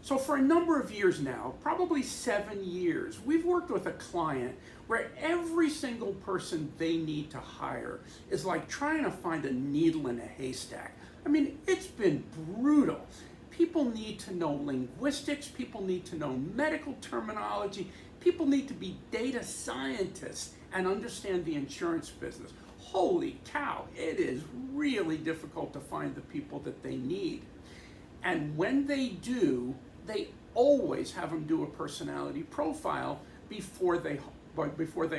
So for a number of years now, probably 7 years, we've worked with a client where every single person they need to hire is like trying to find a needle in a haystack. I mean, it's been brutal. People need to know linguistics, people need to know medical terminology, people need to be data scientists and understand the insurance business. Holy cow, it is really difficult to find the people that they need. And when they do, they always have them do a personality profile before they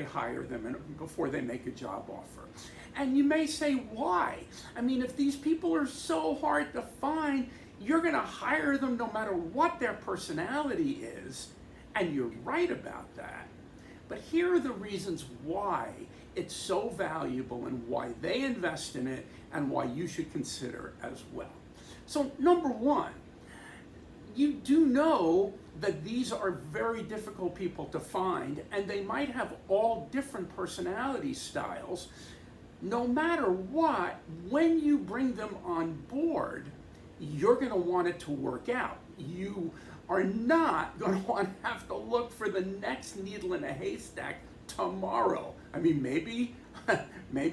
hire them and before they make a job offer. And you may say, why? I mean, if these people are so hard to find, you're going to hire them no matter what their personality is. And you're right about that. But here are the reasons why it's so valuable and why they invest in it and why you should consider it as well. So number one, you do know that these are very difficult people to find, and they might have all different personality styles. No matter what, when you bring them on board, you're going to want it to work out. You are not going to want to have to look for the next needle in a haystack tomorrow. I mean, maybe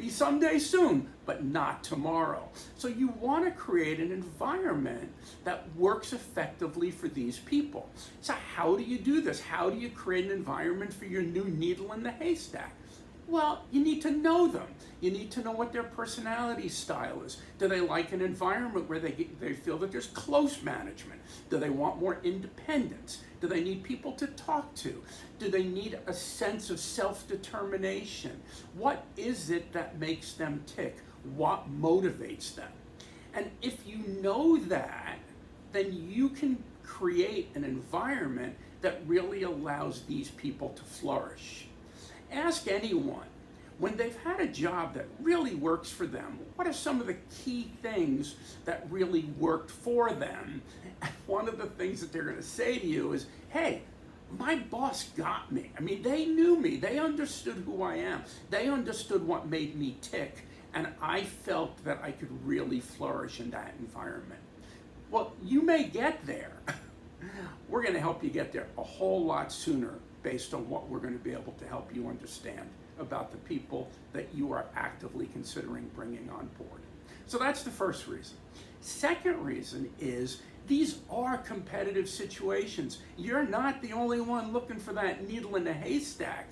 someday soon, but not tomorrow. So you want to create an environment that works effectively for these people. So how do you do this? How do you create an environment for your new needle in the haystack? Well, you need to know them. You need to know what their personality style is. Do they like an environment where they feel that there's close management? Do they want more independence? Do they need people to talk to? Do they need a sense of self-determination? What is it that makes them tick? What motivates them? And if you know that, then you can create an environment that really allows these people to flourish. Ask anyone, when they've had a job that really works for them, what are some of the key things that really worked for them? And one of the things that they're going to say to you is, hey, my boss got me. I mean, they knew me. They understood who I am. They understood what made me tick. And I felt that I could really flourish in that environment. Well, you may get there. We're going to help you get there a whole lot sooner based on what we're going to be able to help you understand about the people that you are actively considering bringing on board. So that's the first reason. Second reason is these are competitive situations. You're not the only one looking for that needle in the haystack.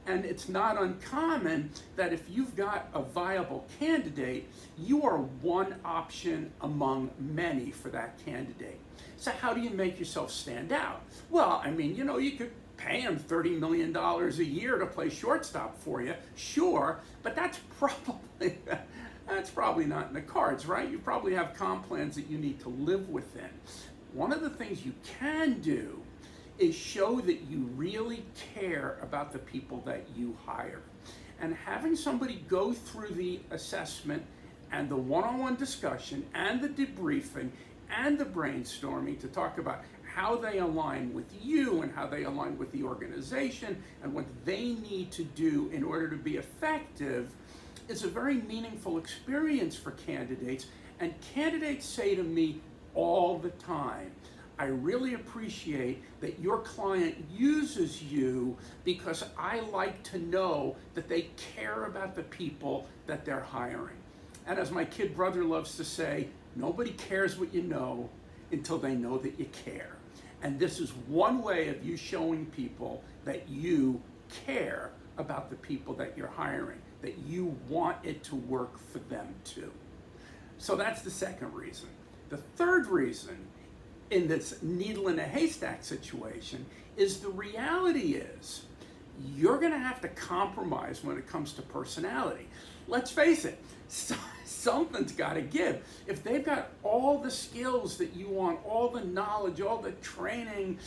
And it's not uncommon that if you've got a viable candidate, you are one option among many for that candidate. So how do you make yourself stand out? Well, I mean, you could pay him $30 million a year to play shortstop for you, sure, but that's probably not in the cards, right? You probably have comp plans that you need to live within. One of the things you can do is show that you really care about the people that you hire. And having somebody go through the assessment and the one-on-one discussion and the debriefing and the brainstorming to talk about how they align with you and how they align with the organization and what they need to do in order to be effective is a very meaningful experience for candidates. And candidates say to me all the time, I really appreciate that your client uses you because I like to know that they care about the people that they're hiring. And as my kid brother loves to say, nobody cares what you know until they know that you care. And this is one way of you showing people that you care about the people that you're hiring, that you want it to work for them too. So that's the second reason. The third reason in this needle in a haystack situation is the reality is you're going to have to compromise when it comes to personality. Let's face it, something's got to give. If they've got all the skills that you want, all the knowledge, all the training,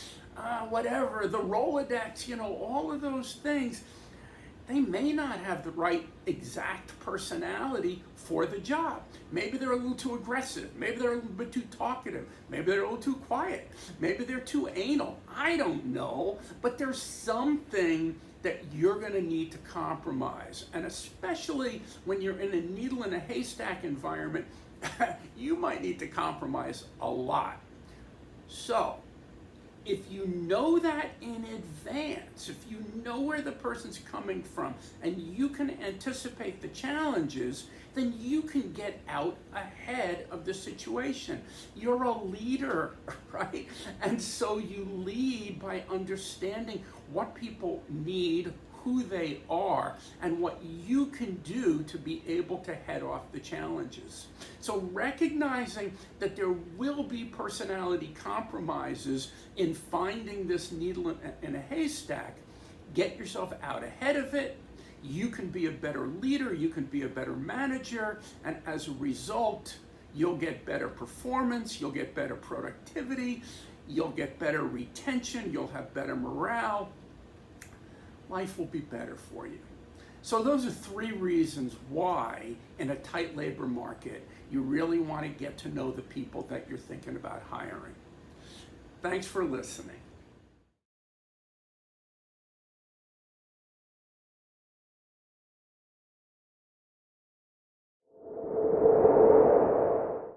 whatever, the Rolodex, all of those things, they may not have the right exact personality for the job. Maybe they're a little too aggressive. Maybe they're a little bit too talkative. Maybe they're a little too quiet. Maybe they're too anal. I don't know. But there's something that you're going to need to compromise. And especially when you're in a needle in a haystack environment, you might need to compromise a lot. So if you know that in advance, if you know where the person's coming from and you can anticipate the challenges, then you can get out ahead of the situation. You're a leader, right? And so you lead by understanding what people need, who they are, and what you can do to be able to head off the challenges. So recognizing that there will be personality compromises in finding this needle in a haystack, get yourself out ahead of it. You can be a better leader, you can be a better manager, and as a result, you'll get better performance, you'll get better productivity, you'll get better retention, you'll have better morale. Life will be better for you. So those are 3 reasons why in a tight labor market you really want to get to know the people that you're thinking about hiring. Thanks for listening.